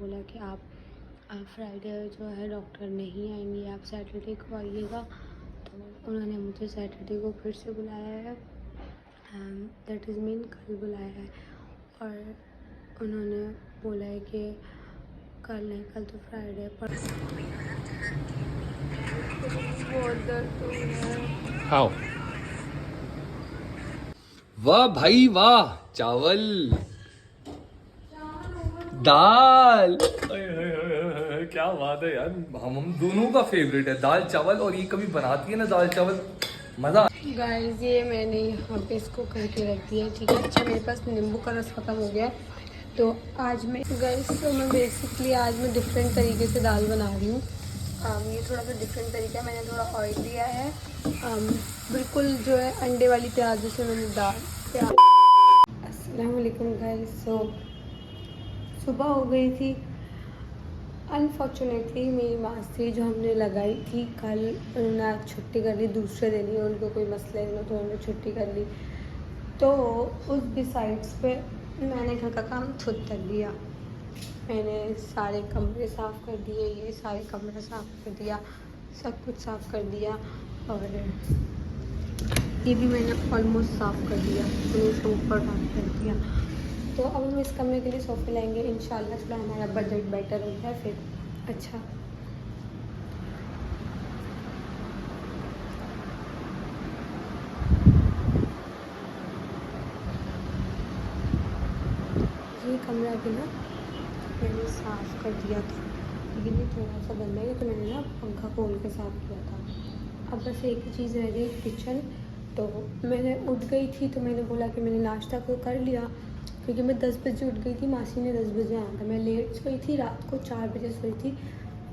बोला कि आप फ्राइडे जो है डॉक्टर नहीं आएंगे, आप सैटरडे को आइएगा। तो उन्होंने मुझे सैटरडे को फिर से बुलाया है, दैट इज़ मीन कल बुलाया है। और उन्होंने बोला है कि कल नहीं, कल तो फ्राइडे है पर बहुत दर्द हो रहा है। खाओ। वाह भाई वाह, चावल दाल, क्या बात है यार। हम दोनों का फेवरेट है दाल चावल, और ये कभी बनाती है ना दाल चावल, मजा। गाइस ये मैंने यहाँ पे इसको करके रख दिया, ठीक है। अच्छा मेरे पास नींबू का रस ख़त्म हो गया, तो आज मैं गाइस तो मैं बेसिकली आज मैं डिफरेंट तरीके से दाल बना रही हूँ। ये थोड़ा सा डिफरेंट तरीका है, मैंने थोड़ा ऑयल लिया है, बिल्कुल जो है अंडे वाली प्याज जैसे मैंने प्याज। अस्सलाम वालेकुम गाइस। सुबह हो गई थी, अनफॉर्चुनेटली मेरी मासी जो हमने लगाई थी कल, उन्होंने आज छुट्टी कर ली, दूसरे दिन ही उनको कोई मसला नहीं तो उन्होंने छुट्टी कर ली। तो उस डिसाइड्स पे मैंने घर का काम खुद कर लिया। मैंने सारे कमरे साफ़ कर दिए, ये सारे कमरे साफ़ कर दिया, सब कुछ साफ़ कर दिया, और ये भी मैंने ऑलमोस्ट साफ़ कर दिया, मैंने इसको ऊपर साफ़ कर दिया। तो अब हम इस कमरे के लिए सोफ़े लाएंगे इंशाल्लाह, थोड़ा हमारा बजट बेटर हो जाए फिर। अच्छा ये कमरा भी ना मैंने साफ़ कर दिया था, लेकिन ये थोड़ा सा गंदा है तो मैंने ना पंखा खोल के साफ़ किया था। अब बस एक ही चीज़ रह गई, किचन। तो मैंने उठ गई थी तो मैंने बोला कि मैंने नाश्ता तो कर लिया, क्योंकि मैं 10 बजे उठ गई थी, मासी ने 10 बजे आना था। मैं लेट सोई थी, रात को 4 बजे सोई थी,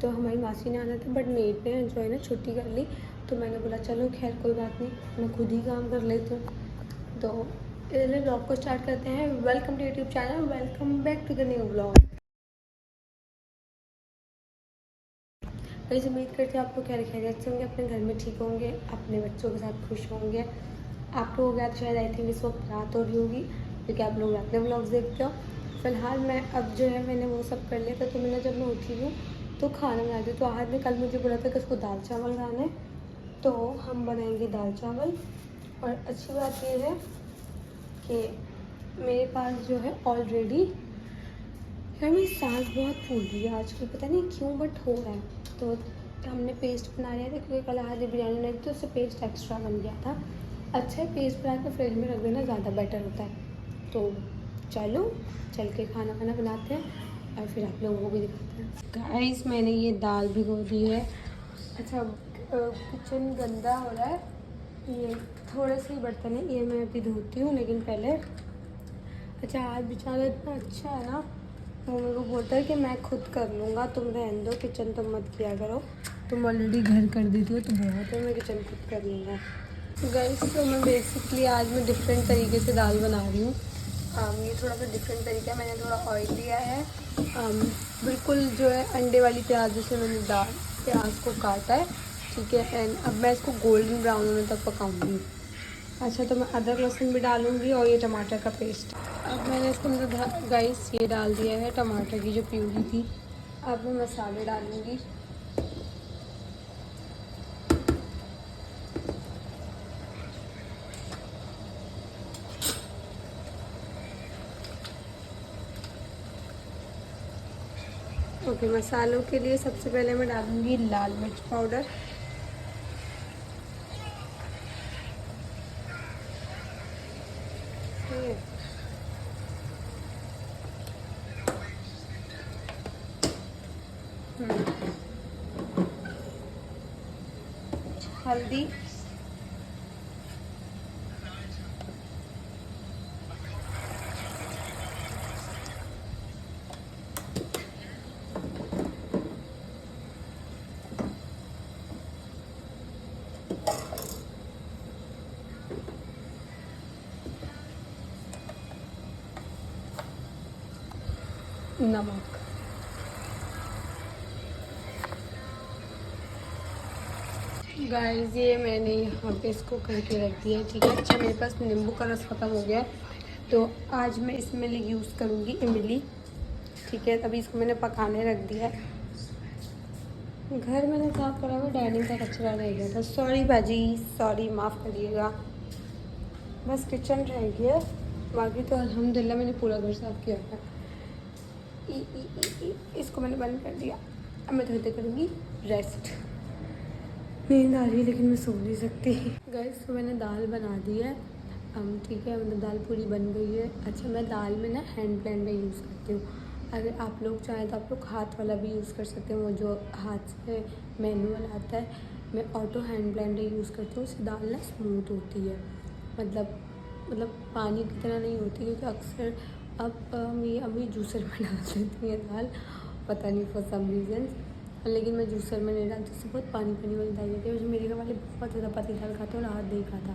तो हमारी मासी ने आना था, बट मेड ने जो है ना छुट्टी कर ली। तो मैंने बोला चलो खैर कोई बात नहीं, मैं खुद ही काम कर लेती हूँ। तो इधर ब्लॉग को स्टार्ट करते हैं। Welcome to YouTube channel, welcome back to the new blog. वैसे उम्मीद करते हैं आप लोग खैरियत से होंगे, अपने घर में ठीक होंगे, अपने बच्चों के साथ खुश होंगे। आप लोगों के साथ शायद आई थिंक इस वक्त रात हो रही होगी, क्योंकि आप लोग रात में ब्लॉग्स देखते हो। फ़िलहाल मैं अब जो है मैंने वो सब कर लिया था, तो मैंने जब मैं उठी हूँ तो खाना बना दी। तो आज में कल मुझे बोला था कि उसको दाल चावल खाना है, तो हम बनाएंगे दाल चावल। और अच्छी बात ये है कि मेरे पास जो है ऑलरेडी, यार मेरी सांस बहुत फूल रही है आजकल, पता नहीं क्यों बट हो रहा है। तो हमने पेस्ट बना लिया था, क्योंकि कल आज बिरयानी बनाई थी तो उससे पेस्ट एक्स्ट्रा बन गया था। अच्छा है पेस्ट बना के फ्रिज में रख देना, ज़्यादा बेटर होता है। तो चलो चल के खाना बनाते हैं और फिर आप लोगों को भी दिखाते हैं। गाइस मैंने ये दाल भिगो दी है। अच्छा किचन गंदा हो रहा है, ये थोड़े से ही बर्तन है, ये मैं अभी धोती हूँ, लेकिन पहले अच्छा आज बेचारा इतना अच्छा है ना, वो मेरे को बोलता है कि मैं खुद कर लूँगा, तुम रहने दो, किचन तुम मत किया करो, तुम ऑलरेडी घर कर देती हो तो बहुत है, मैं किचन खुद कर लूँगा। गाइस तो मैं बेसिकली आज मैं डिफरेंट तरीके से दाल बना रही हूँ। ये थोड़ा सा डिफरेंट तरीका है, मैंने थोड़ा ऑयल लिया है, बिल्कुल जो है अंडे वाली प्याज जैसे मैंने प्याज को काटा है, ठीक है। एंड अब मैं इसको गोल्डन ब्राउन होने तक पकाऊंगी। अच्छा तो मैं अदरक लहसुन भी डालूंगी और ये टमाटर का पेस्ट। अब मैंने इसके अंदर गाइस ये डाल दिया है टमाटर की जो प्यूरी थी। अब मैं मसाले डालूंगी। ओके मसालों के लिए सबसे पहले मैं डालूंगी लाल मिर्च पाउडर, हल्दी, नमक। गाइस ये मैंने यहाँ पे इसको करके रख दिया है, ठीक है। अच्छा मेरे पास नींबू का रस ख़त्म हो गया है, तो आज मैं इसमें यूज़ करूँगी इमली, ठीक है। अभी इसको मैंने पकाने रख दिया है। घर मैंने साफ करा हुआ, डाइनिंग का कचरा रह गया था। सॉरी बाजी, सॉरी, माफ़ करिएगा। बस किचन रह गया, बाकी तो अल्हम्दुलिल्लाह मैंने पूरा घर साफ़ किया था। इसको मैंने बंद कर दिया। अब मैं थोड़ी देर करूँगी रेस्ट। नींद आ रही है लेकिन मैं सो नहीं सकती। गाइस, तो मैंने दाल बना दी है, ठीक है, मतलब दाल पूरी बन गई है। अच्छा, मैं दाल में ना हैंड ब्लेंडर यूज़ करती हूँ। अगर आप लोग चाहें तो आप लोग हाथ वाला भी यूज़ कर सकते हैं, वो जो हाथ से मैनुअल आता है। मैं ऑटो हैंड ब्लेंडर यूज़ करती हूँ, उससे दाल ना स्मूथ होती है, मतलब पानी की तरह नहीं होती, क्योंकि अक्सर अब मेरी अम्मी जूसर में डाल देती है दाल, पता नहीं फॉर सम रीज़न, लेकिन मैं जूसर में नहीं डालती, उससे बहुत पानी वाली दाल होती है। जो मेरे घर वाले बहुत ज़्यादा पतली दाल खाते हैं और हाथ नहीं खाता,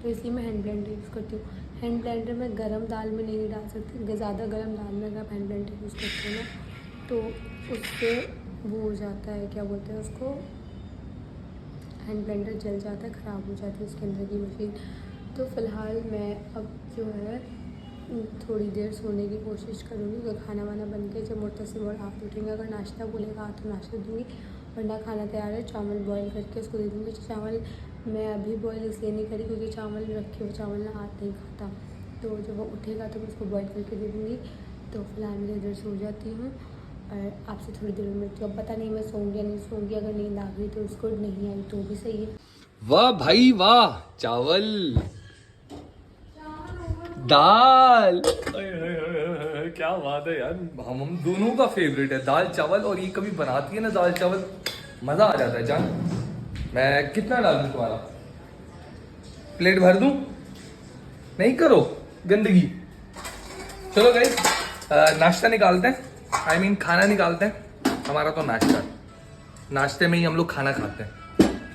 तो इसलिए मैं हैंड ब्लेंडर यूज़ करती हूँ। हैंड ब्लेंडर में गरम दाल में नहीं डाल सकती, ज़्यादा गरम दाल में अगर आप हैंड ब्लेंडर यूज़ करते हो ना तो उससे वो हो जाता है, क्या बोलते हैं उसको, हैंड ब्लेंडर जल जाता है, ख़राब हो जाती है उसके अंदर की मशीन। तो फ़िलहाल मैं अब जो है थोड़ी देर सोने की कोशिश करूँगी, क्योंकि खाना वाना बन के जब मुर्तसिम और आप उठेंगे, अगर नाश्ता बोलेगा तो नाश्ता दूँगी, वरना खाना तैयार है। चावल बॉईल करके उसको दे दूँगी। चावल मैं अभी बॉईल इसलिए नहीं करी क्योंकि चावल रखे हुए चावल ना हाथ नहीं खाता, तो जब वो उठेगा तो मैं उसको बॉईल करके दे दूँगी। तो फिलहाल मैं इधर सो जाती हूँ और आपसे थोड़ी देर में मिलती हूँ। अब पता नहीं मैं सोऊंगी या नहीं सोऊंगी, अगर नींद आ गई तो उसको, नहीं आई तो भी सही है। वाह भाई वाह, चावल दाल, क्या बात है यार, हम दोनों का फेवरेट है दाल चावल। और ये कभी बनाती है ना दाल चावल, मजा आ जाता है जान। मैं कितना डाल दूं तुम्हारा, प्लेट भर दूं? नहीं करो गंदगी। चलो गाइस, नाश्ता निकालते हैं, I mean, खाना निकालते हैं। हमारा तो नाश्ते में ही हम लोग खाना खाते हैं,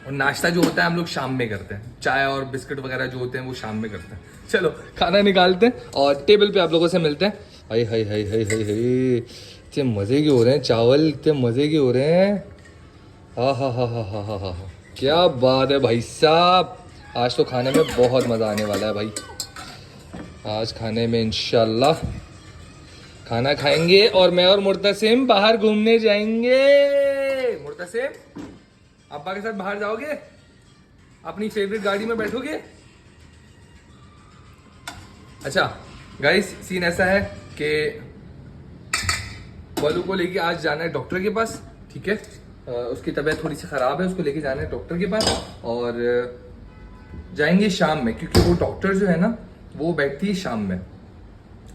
और नाश्ता जो होता है हम लोग शाम में करते हैं। चाय और बिस्किट वगैरह जो होते हैं वो शाम में करते हैं। चलो खाना निकालते हैं और टेबल पे आप लोगों से मिलते हैं। हाय हाय हाय हाय हाय हाय, इतने मज़े के हो रहे हैं चावल, इतने मज़े के हो रहे हैं। हा हा हा हा हा हा हा, क्या बात है भाई साहब। आज तो खाने में बहुत मज़ा आने वाला है भाई। आज खाने में इंशाल्लाह खाना खाएंगे और मैं और मुर्तसिम बाहर घूमने जाएंगे। मुर्तसिम, अब्बा के साथ बाहर जाओगे? अपनी फेवरेट गाड़ी में बैठोगे? अच्छा गाइस, सीन ऐसा है कि बलू को लेके आज जाना है डॉक्टर के पास, ठीक है। उसकी तबीयत थोड़ी सी ख़राब है, उसको लेके जाना है डॉक्टर के पास, और जाएंगे शाम में, क्योंकि वो डॉक्टर जो है ना वो बैठती है शाम में।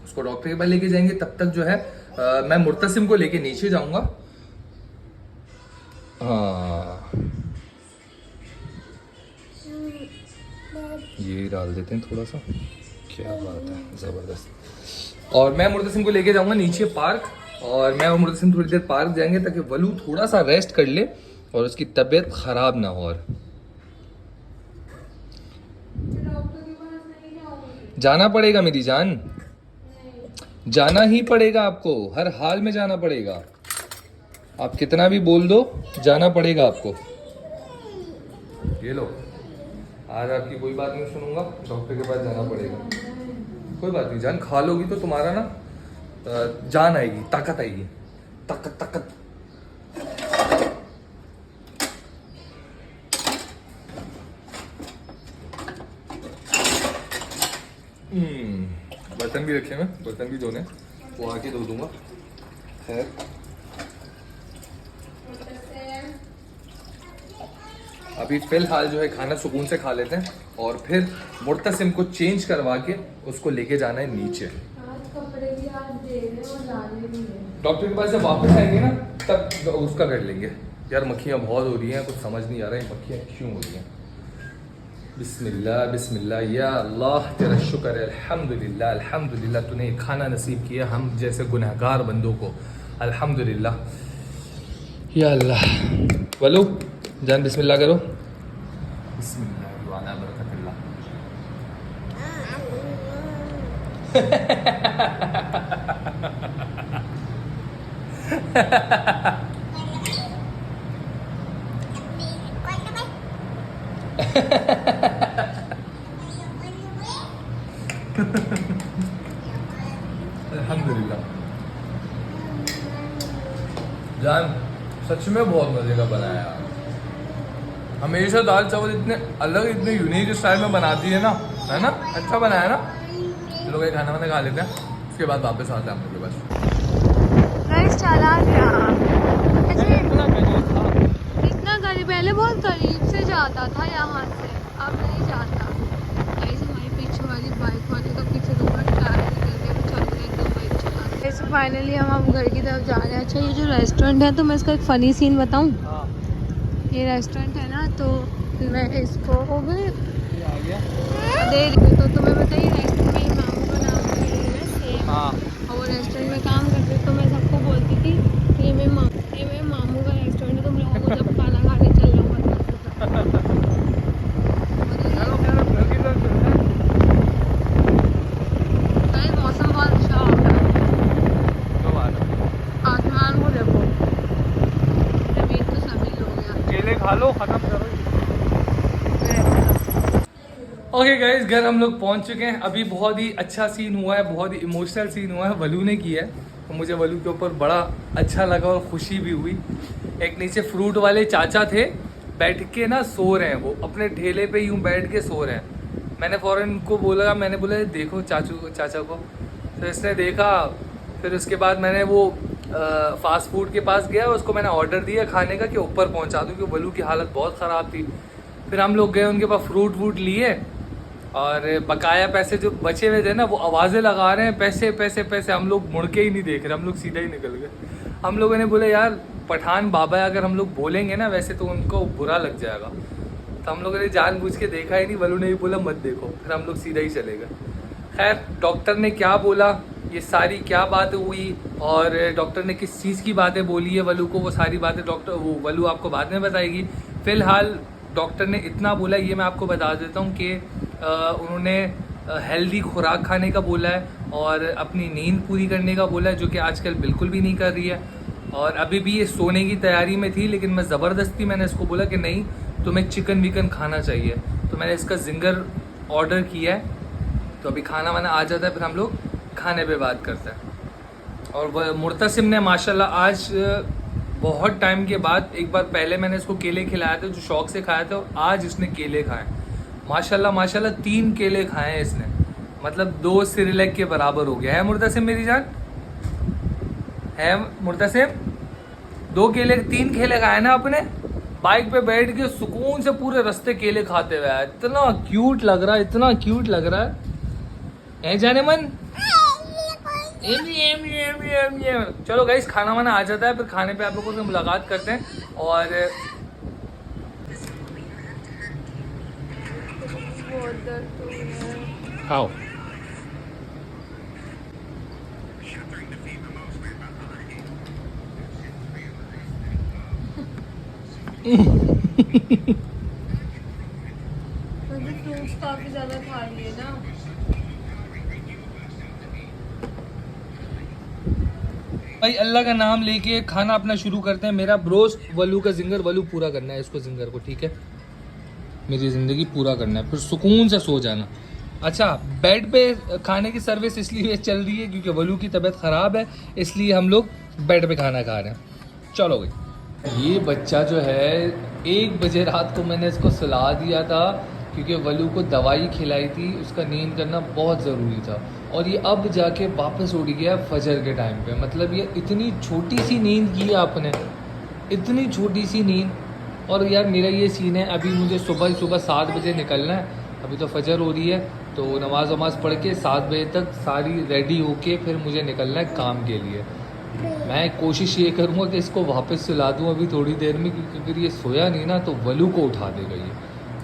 उसको डॉक्टर के पास लेके जाएंगे, तब तक जो है मैं मुर्तसिम को लेके नीचे जाऊंगा। हाँ, ये डाल देते हैं थोड़ा सा, क्या बात है, ज़बरदस्त। और मैं मुर्तसिम को लेके जाऊंगा नीचे पार्क, और मैं और मुर्तसिम थोड़ी देर पार्क जाएंगे ताकि वलू थोड़ा सा रेस्ट कर ले और उसकी तबीयत खराब ना हो। और जाना पड़ेगा मेरी जान, जाना ही पड़ेगा आपको, हर हाल में जाना पड़ेगा। आप कितना भी बोल दो, जाना पड़ेगा आपको। ये लो, आज आपकी कोई बात नहीं सुनूंगा, डॉक्टर के पास जाना पड़ेगा। कोई बात नहीं जान, खा लोगी तो तुम्हारा ना जान आएगी, ताकत आएगी, ताकत ताकत। बर्तन भी रखे, मैं बर्तन भी धोने, वो आके धो दूंगा। खैर, अभी फिलहाल जो है खाना सुकून से खा लेते हैं, और फिर मुर्तसिम को चेंज करवा के उसको लेके जाना है नीचे। डॉक्टर के पास जब वापस आएंगे ना तब उसका कर लेंगे। यार मक्खियाँ बहुत हो रही हैं, कुछ समझ नहीं आ रहा है मक्खियाँ क्यों हो रही हैं। बिस्मिल्लाह बिस्मिल्लाह, या अल्लाह तेरा शुक्र है, अल्हम्दुलिल्लाह अल्हम्दुलिल्लाह, तूने खाना नसीब किया हम जैसे गुनहगार बंदों को, अल्हम्दुलिल्लाह। या अल्लाह, वलो जान बिस्मिल्लाह करो। बिस्मिल्लाह वाला बरकतुल्लाह। अल्हम्दुलिल्लाह। जान सच में बहुत मजे का बनाया यार। हमेशा दाल चावल इतने अलग इतने यूनिक स्टाइल में बनाती है ना, है ना? अच्छा बनाया ना। चलो भाई खाना वाना खा लेते हैं, उसके बाद वापस आते हैं हम लोग के पास। इतना करीब, पहले बहुत करीब से जाता था यहाँ से, अब नहीं जाता। ऐसे हमारे पीछे वाली बाइक वाले का पीछे तो बहुत टायर निकल गया, चल रहे एकदम बाइक चला। ऐसे फाइनली हम घर की तरफ जा रहे हैं। अच्छा ये जो रेस्टोरेंट है, तो मैं इसका एक फ़नी सीन बताऊँ। ये रेस्टोरेंट है ना, तो मैं इसको हो गई दे रही हूँ, तो तुम्हें बताइए रेस्टोरेंट में मामू का नाम है सेम। और वो रेस्टोरेंट में काम करते, तो मैं सबको बोलती थी कि ये मेरे मामू का रेस्टोरेंट है, तुम लोगों को जब खाना खाने चल रहा हूँ मौसम बहुत अच्छा हो रहा है। आसमान को देखो, जमीन तो सभी लोग हैं। केले खा लो, खत्म करो। ओके गाइस, घर हम लोग पहुंच चुके हैं। अभी बहुत ही अच्छा सीन हुआ है, बहुत ही इमोशनल सीन हुआ है, वलू ने किया है। तो मुझे वलू के ऊपर बड़ा अच्छा लगा और खुशी भी हुई। एक नीचे फ्रूट वाले चाचा थे, बैठ के ना सो रहे हैं, वो अपने ठेले पे यूं बैठ के सो रहे हैं। मैंने फ़ौरन को बोला, मैंने बोला देखो चाचा को। तो इसने देखा, फिर उसके बाद मैंने वो फास्ट फूड के पास गया, उसको मैंने ऑर्डर दिया खाने का कि ऊपर पहुंचा दूं, क्योंकि वलू की हालत बहुत ख़राब थी। फिर हम लोग गए उनके पास, फ्रूट वूट लिए और बकाया पैसे जो बचे हुए थे ना, वो आवाज़ें लगा रहे हैं, पैसे पैसे पैसे। हम लोग मुड़ के ही नहीं देख रहे, हम लोग सीधा ही निकल गए। हम लोगों ने बोले यार पठान बाबा है, अगर हम लोग बोलेंगे ना वैसे तो उनको बुरा लग जाएगा। तो हम लोगों ने जानबूझ के देखा ही नहीं, वलू ने भी बोला मत देखो, फिर हम लोग सीधा ही चले गए। खैर डॉक्टर ने क्या बोला, ये सारी क्या बात हुई और डॉक्टर ने किस चीज़ की बातें बोली है वलू को, वो सारी बातें वलू आपको बाद में बताएगी। फ़िलहाल डॉक्टर ने इतना बोला, ये मैं आपको बता देता हूँ कि उन्होंने हेल्दी खुराक खाने का बोला है और अपनी नींद पूरी करने का बोला है, जो कि आजकल बिल्कुल भी नहीं कर रही है। और अभी भी ये सोने की तैयारी में थी, लेकिन मैं ज़बरदस्ती मैंने इसको बोला कि नहीं तुम्हें चिकन विकन खाना चाहिए। तो मैंने इसका जिंगर ऑर्डर किया है, तो अभी खाना वाना आ जाता है, फिर हम लोग खाने पे बात करते हैं। और मुर्तसिम ने माशाल्लाह आज बहुत टाइम के बाद, एक बार पहले मैंने इसको केले खिलाए थे जो शौक से खाए थे, और आज इसने केले खाए माशाल्लाह माशाल्लाह। 3 केले खाए हैं इसने, मतलब 2 सिरिलैक के बराबर हो गया है। मुर्तसिम मेरी जान है, मुर्तसिम 3 केले खाए ना अपने, बाइक पे बैठ के सुकून से पूरे रास्ते केले खाते हुए आया। इतना क्यूट लग रहा है, इतना क्यूट लग रहा है जाने मन। चलो गाइस खाना वाना आ जाता है, फिर खाने पे आप लोगों से मुलाकात करते हैं। और खाओ। फ्रूट्स काफी ज्यादा खा लिए ना। भाई अल्लाह का नाम लेके खाना अपना शुरू करते हैं। मेरा ब्रोस्ट वलू का जिंगर, वलू पूरा करना है इसको जिंगर को, ठीक है? मेरी ज़िंदगी पूरा करना है, फिर सुकून से सो जाना। अच्छा बेड पे खाने की सर्विस इसलिए चल रही है क्योंकि वलू की तबीयत ख़राब है, इसलिए हम लोग बेड पे खाना खा रहे हैं। चलो भाई, ये बच्चा जो है 1 बजे रात को मैंने इसको सुला दिया था क्योंकि वलू को दवाई खिलाई थी, उसका नींद करना बहुत ज़रूरी था। और ये अब जाके वापस उठ गया फजर के टाइम पे। मतलब ये इतनी छोटी सी नींद की है आपने, इतनी छोटी सी नींद। और यार मेरा ये सीन है, अभी मुझे सुबह 7 बजे निकलना है, अभी तो फजर हो रही है, तो नमाज वमाज पढ़ के 7 बजे तक सारी रेडी होके फिर मुझे निकलना है काम के लिए। मैं कोशिश ये करूँगा कि इसको वापस सुला दूँ अभी थोड़ी देर में, क्योंकि अगर ये सोया नहीं ना तो वलू को उठा देगा ये।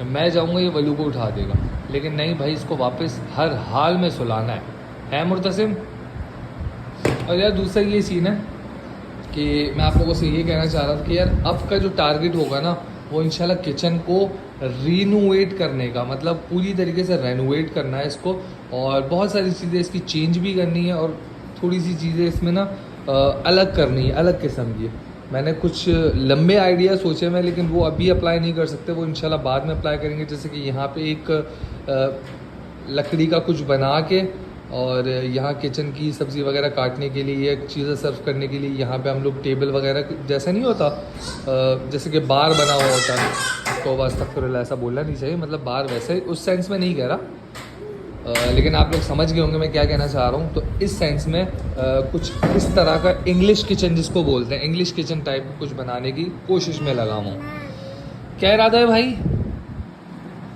मैं जाऊँगा ये वलू को उठा देगा, लेकिन नहीं भाई इसको वापस हर हाल में सुलाना है मुर्तसिम। और यार दूसरा ये सीन है कि मैं आप लोगों से ये कहना चाह रहा था कि यार अब का जो टारगेट होगा ना, वो इंशाल्लाह किचन को रीनोवेट करने का, मतलब पूरी तरीके से रेनोवेट करना है इसको। और बहुत सारी चीज़ें इसकी चेंज भी करनी है और थोड़ी सी चीज़ें इसमें ना अलग करनी है, अलग किस्म की। मैंने कुछ लंबे आइडिया सोचे मैं, लेकिन वो अभी अप्लाई नहीं कर सकते, वो इंशाल्लाह बाद में अप्लाई करेंगे। जैसे कि यहाँ पे एक लकड़ी का कुछ बना के और यहाँ किचन की सब्ज़ी वगैरह काटने के लिए, ये चीज़ें सर्व करने के लिए यहाँ पे हम लोग टेबल वगैरह जैसा नहीं होता, जैसे कि बार बना हुआ होता है, तो अस्तगफिरुल्लाह ऐसा बोलना नहीं चाहिए, मतलब बार वैसे उस सेंस में नहीं कह रहा, लेकिन आप लोग समझ गए होंगे मैं क्या कहना चाह रहा हूँ। तो इस सेंस में कुछ इस तरह का इंग्लिश किचन जिसको बोलते हैं, इंग्लिश किचन टाइप कुछ बनाने की कोशिश में लगा हूँ। क्या इरादा है भाई,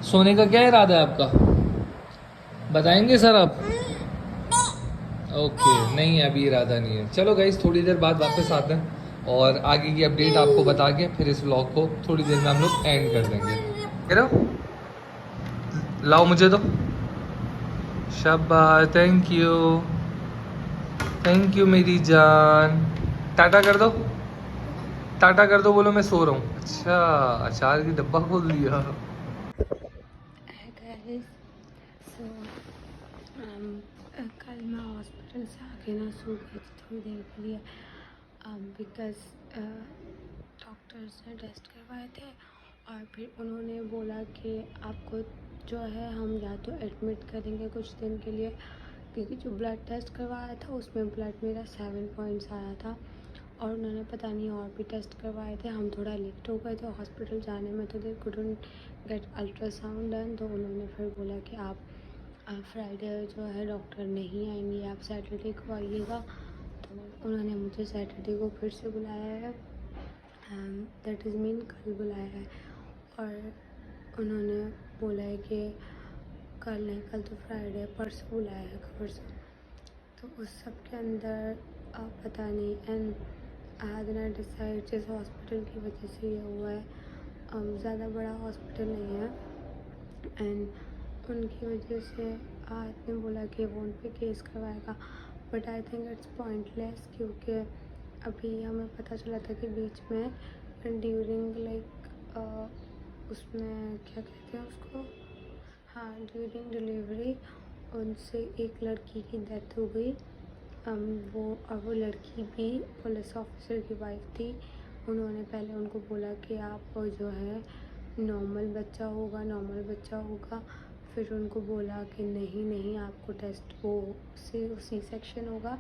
सोने का क्या इरादा है आपका, बताएंगे सर आप? ओके, नहीं है अभी इरादा नहीं है। चलो गाइस, थोड़ी देर बाद वापस आते हैं और आगे की अपडेट आपको बता के फिर इस व्लॉग को थोड़ी देर में हम लोग एंड कर देंगे। कह रहे हो? लाओ मुझे तो, शाबाश, थैंक यू मेरी जान। टाटा कर दो, टाटा कर दो, बोलो मैं सो रहा हूँ। अच्छा, अचार की डब्बा खोल दिया। सो कल मैं हॉस्पिटल से आके ना सो गई थी थोड़ी देर के लिए, बिकॉज डॉक्टर्स ने टेस्ट करवाए थे और फिर उन्होंने बोला कि आपको जो है हम या तो एडमिट करेंगे कुछ दिन के लिए, क्योंकि जो ब्लड टेस्ट करवाया था उसमें ब्लड मेरा 7 पॉइंट्स आया था और उन्होंने पता नहीं और भी टेस्ट करवाए थे। हम थोड़ा लेट हो गए थे हॉस्पिटल जाने में, तो they couldn't get ultrasound done, तो उन्होंने फिर बोला कि आप फ्राइडे जो है डॉक्टर नहीं आएंगे, आप सैटरडे को आइएगा। तो उन्होंने मुझे सैटरडे को फिर से बुलाया है, दैट इज़ मीन कल बुलाया है, और उन्होंने बोला है कि कल नहीं, कल तो फ्राइडे, परसों बुलाया है, परसों। तो उस सब के अंदर पता नहीं, and I had not decide, जिस हॉस्पिटल की वजह से ये हुआ है, ज़्यादा बड़ा हॉस्पिटल नहीं है, एंड उनकी वजह से आदमी बोला कि वो उन पे केस करवाएगा, but I think it's pointless, क्योंकि अभी हमें पता चला था कि बीच में ड्यूरिंग उसमें क्या कहते हैं उसको, हाँ, ड्यूरिंग डिलीवरी उनसे एक लड़की की डेथ हो गई। वो लड़की भी पुलिस ऑफिसर की वाइफ थी। उन्होंने पहले उनको बोला कि आप जो है नॉर्मल बच्चा होगा, फिर उनको बोला कि नहीं आपको टेस्ट वो सी सेक्शन होगा,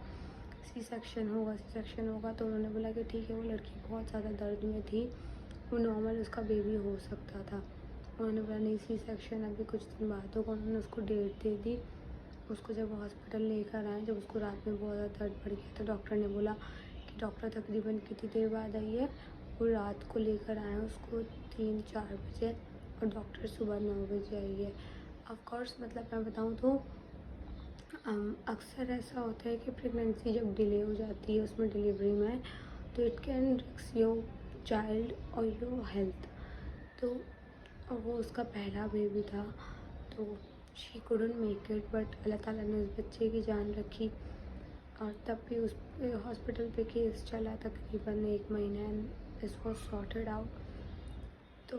तो उन्होंने बोला कि ठीक है। वो लड़की बहुत ज़्यादा दर्द में थी, वो नॉर्मल उसका बेबी हो सकता था। उन्होंने बोला नहीं, सी सेक्शन अभी कुछ दिन बाद होगा। उन्होंने उसको डेट दे दी। उसको जब हॉस्पिटल लेकर आए, जब उसको रात में बहुत ज़्यादा दर्द बढ़ गया, तो डॉक्टर ने बोला कि डॉक्टर तकरीबन कितनी देर बाद आई है, वो रात को लेकर आए उसको 3-4 बजे, और डॉक्टर सुबह 9 बजे आई है। ऑफकोर्स मतलब मैं बताऊँ तो अक्सर ऐसा होता है कि प्रेगनेंसी जब डिले हो जाती है उसमें डिलीवरी में, तो it can risk your child और योर हेल्थ। तो वो उसका पहला बेबी था, तो she couldn't make it, but Allah Taala ने उस बच्चे की जान रखी। और तब भी उस हॉस्पिटल पे केस चला तकरीबन 1 महीना, and this was sorted out. तो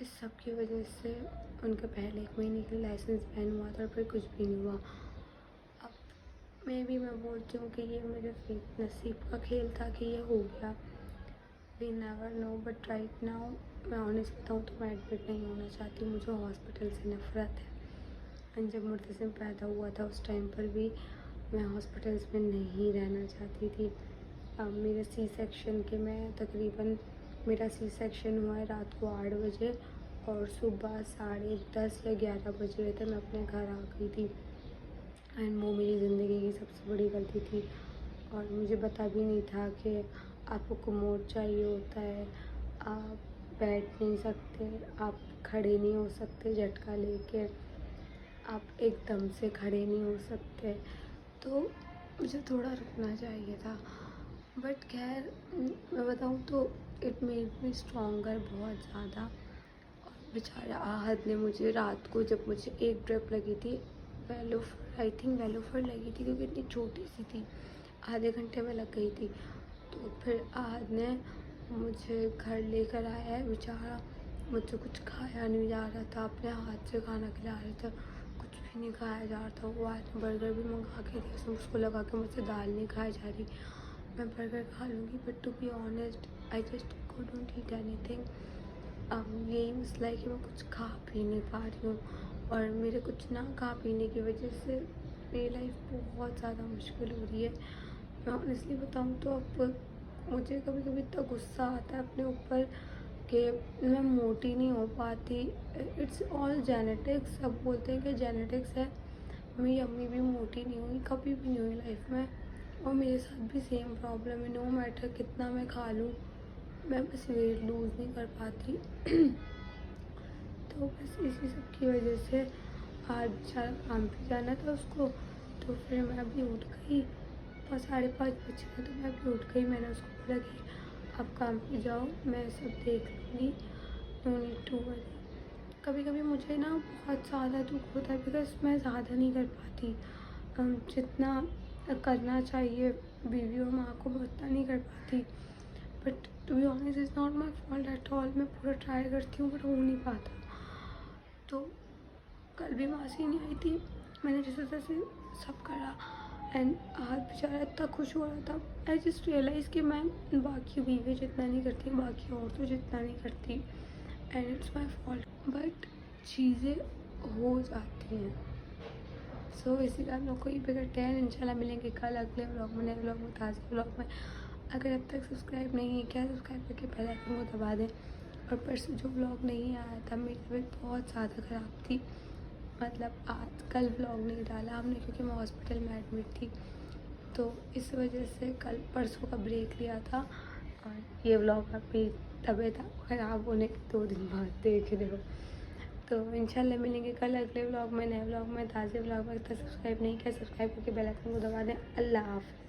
इस सब की वजह से उनके पहले 1 महीने के लाइसेंस बैन हुआ था और फिर कुछ भी नहीं हुआ। अब मैं बोलती हूँ कि ये मेरे नसीब का खेल था कि ये हो गया, we never know, but right now मैं ऑनेस्ट बताऊँ तो मैं एडमिट नहीं होना चाहती, मुझे हॉस्पिटल से नफ़रत है। एंड जब मुर्तसिम पैदा हुआ था उस टाइम पर भी मैं हॉस्पिटल्स में नहीं रहना चाहती थी। मेरे सी सेक्शन के मैं तकरीबन मेरा सी सेक्शन हुआ है रात को 8 बजे, और सुबह 10:30 या 11 बज रहे थे, मैं अपने घर आ गई थी। एंड वो मेरी ज़िंदगी की सबसे बड़ी गलती थी, और मुझे पता भी नहीं था कि आपको कमोड चाहिए होता है, आप बैठ नहीं सकते, आप खड़े नहीं हो सकते झटका लेके, आप एकदम से खड़े नहीं हो सकते, तो मुझे थोड़ा रुकना चाहिए था। बट खैर मैं बताऊँ तो इट मेड मी स्ट्रॉन्गर बहुत ज़्यादा। और बेचारा आहद ने मुझे रात को, जब मुझे एक ड्रिप लगी थी, वेलोफर लगी थी, क्योंकि इतनी छोटी सी थी, आधे घंटे में लग गई थी। तो फिर आहद ने मुझे घर लेकर आया है बेचारा, मुझसे कुछ खाया नहीं जा रहा था, अपने हाथ से खाना खिला रहे थे, कुछ भी नहीं खाया जा रहा था। वो आज बर्गर भी मंगा के दिया, उसने उसको लगा के मुझसे दाल नहीं खाई जा रही। मैं बर्गर खा लूँगी, but to be honest I just couldn't eat anything. यही मसला है कि मैं कुछ खा पी नहीं पा रही हूँ, और मेरे कुछ ना खा पीने की वजह से मेरी लाइफ बहुत ज़्यादा मुश्किल हो रही है। मैं ऑनेस्टली बताऊँ तो अब मुझे कभी कभी इतना गुस्सा आता है अपने ऊपर कि मैं मोटी नहीं हो पाती। It's all genetics. सब बोलते हैं कि जेनेटिक्स है। मेरी अम्मी भी मोटी नहीं हुई, कभी भी नहीं हुई लाइफ में, और मेरे साथ भी सेम प्रॉब्लम है। नो मैटर कितना मैं खा लूँ, मैं बस वेट लूज़ नहीं कर पाती। तो बस इसी सब की वजह से आज बेचारा काम पे जाना था उसको, तो फिर मैं अभी उठ गई। 5:30 बज गए तो मैं अभी उठ गई। मैंने उसको बोला कि आप काम पे जाओ, मैं सब देख लूँगी, नो नीड टू वरी। कभी कभी मुझे ना बहुत ज़्यादा दुख होता है बिकॉज मैं ज़्यादा नहीं कर पाती। जितना करना चाहिए बीवी और माँ को मैं उतना नहीं कर पाती। But to be honest is not my fault at all. मैं पूरा ट्राई करती हूँ बट हो नहीं पाता। तो कल भी मासी नहीं आई थी, मैंने जैसे तैसे सब करा एंड आज बेचारा इतना खुश हो रहा था। आई जस्ट रियलाइज़ कि मैं बाकी बीवी जितना नहीं करती, बाकी औरतों जितना नहीं करती, and it's my fault. But चीज़ें हो जाती हैं। सो इसीलिए हम लोग को ही बिगड़ते हैं। इंशाल्लाह मिलेंगे कल अगले व्लॉग में, नए व्लॉग में, ताज़े व्लॉग में। अगर अब तक सब्सक्राइब नहीं किया, सब्सक्राइब करके बेल आइकन को दबा दें। और परसों जो व्लॉग नहीं आया था, मेरी तबीयत बहुत ज़्यादा ख़राब थी, मतलब आज कल व्लॉग नहीं डाला हमने क्योंकि मैं हॉस्पिटल में एडमिट थी। तो इस वजह से कल परसों का ब्रेक लिया था, और ये व्लॉग अभी तबीयत ख़राब होने के 2 दिन बाद देख रहे हो। तो इंशाल्लाह मिलेंगे कल अगले व्लॉग में, नए व्लॉग में, ताज़े व्लॉग में। तक सब्सक्राइब नहीं किया, सब्सक्राइब करके बेल आइकन को दबा दें। अल्लाह हाफ़िज़।